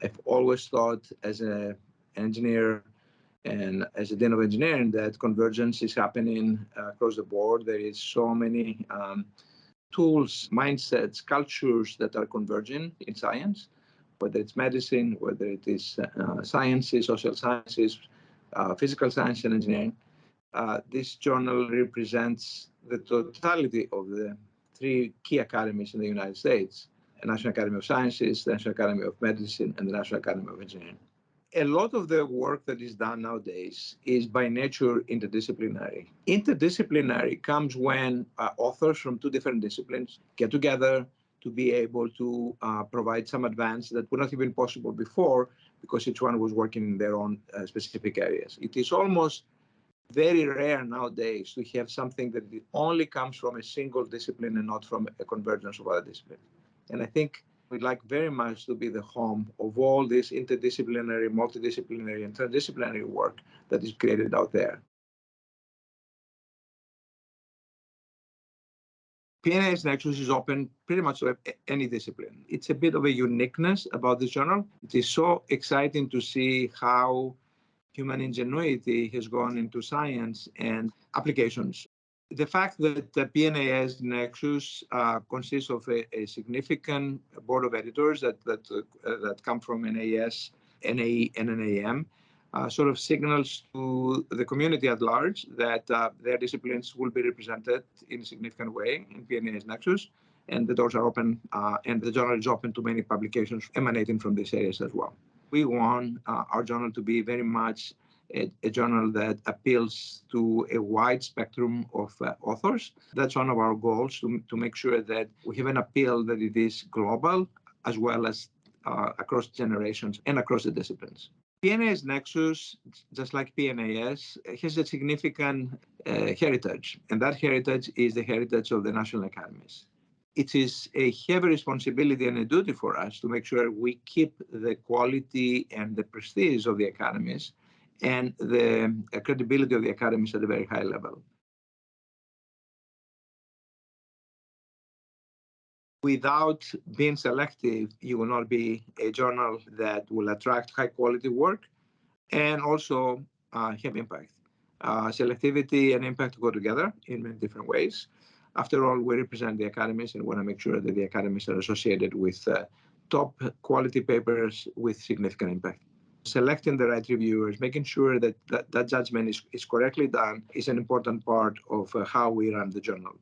I've always thought as an engineer and as a dean of engineering that convergence is happening across the board. There is so many tools, mindsets, cultures that are converging in science, whether it's medicine, whether it is sciences, social sciences, physical science and engineering. This journal represents the totality of the three key academies in the United States: the National Academy of Sciences, the National Academy of Medicine, and the National Academy of Engineering. A lot of the work that is done nowadays is by nature interdisciplinary. Interdisciplinary comes when authors from two different disciplines get together to be able to provide some advance that would not have been possible before because each one was working in their own specific areas. It is almost very rare nowadays to have something that only comes from a single discipline and not from a convergence of other disciplines. And I think we'd like very much to be the home of all this interdisciplinary, multidisciplinary, and transdisciplinary work that is created out there. PNAS Nexus is open pretty much to any discipline. It's a bit of a uniqueness about this journal. It is so exciting to see how human ingenuity has gone into science and applications. The fact that the PNAS Nexus consists of a significant board of editors that come from NAS, NAE, and NAM sort of signals to the community at large that their disciplines will be represented in a significant way in PNAS Nexus, and the doors are open, and the journal is open to many publications emanating from these areas as well. We want our journal to be very much a journal that appeals to a wide spectrum of authors. That's one of our goals, to make sure that we have an appeal that it is global as well as across generations and across the disciplines. PNAS Nexus, just like PNAS, has a significant heritage, and that heritage is the heritage of the National Academies. It is a heavy responsibility and a duty for us to make sure we keep the quality and the prestige of the academies and the credibility of the academies at a very high level. Without being selective, you will not be a journal that will attract high quality work and also have impact. Selectivity and impact go together in many different ways. After all, we represent the academies and want to make sure that the academies are associated with top quality papers with significant impact. Selecting the right reviewers, making sure that that judgment is correctly done is an important part of how we run the journal.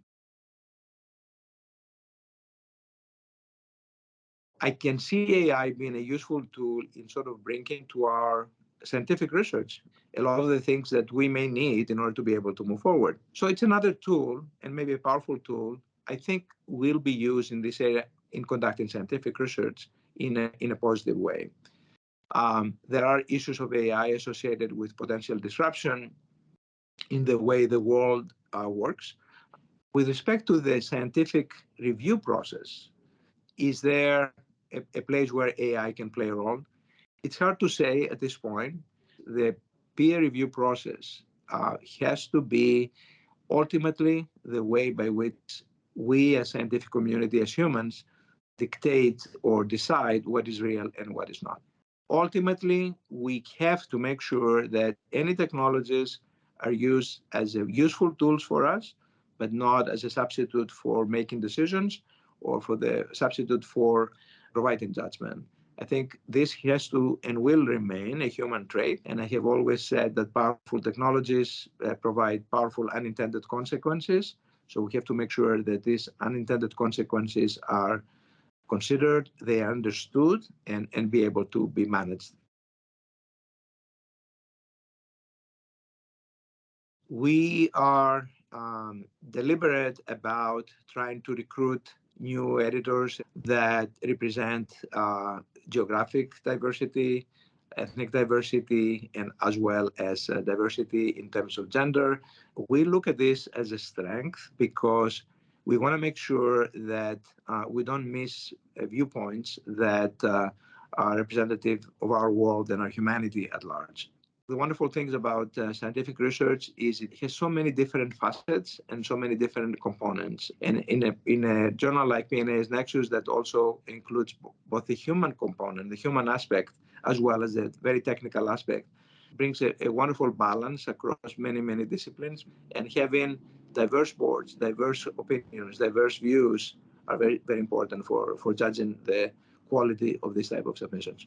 I can see AI being a useful tool in sort of bringing to our scientific research a lot of the things that we may need in order to be able to move forward. So it's another tool, and maybe a powerful tool, I think will be used in this area in conducting scientific research in a positive way. There are issues of AI associated with potential disruption in the way the world works. With respect to the scientific review process, is there a place where AI can play a role? It's hard to say at this point. The peer review process has to be ultimately the way by which we as scientific community, as humans, dictate or decide what is real and what is not. Ultimately, we have to make sure that any technologies are used as useful tools for us, but not as a substitute for making decisions or for the substitute for providing judgment. I think this has to and will remain a human trait. And I have always said that powerful technologies provide powerful unintended consequences. So we have to make sure that these unintended consequences are considered, they are understood, and be able to be managed. We are deliberate about trying to recruit new editors that represent geographic diversity, ethnic diversity, and as well as diversity in terms of gender. We look at this as a strength because we want to make sure that we don't miss viewpoints that are representative of our world and our humanity at large. The wonderful things about scientific research is it has so many different facets and so many different components. And in a journal like PNAS Nexus that also includes both the human component, the human aspect, as well as the very technical aspect, brings a wonderful balance across many, many disciplines. And having diverse boards, diverse opinions, diverse views are very, very important for judging the quality of this type of submissions.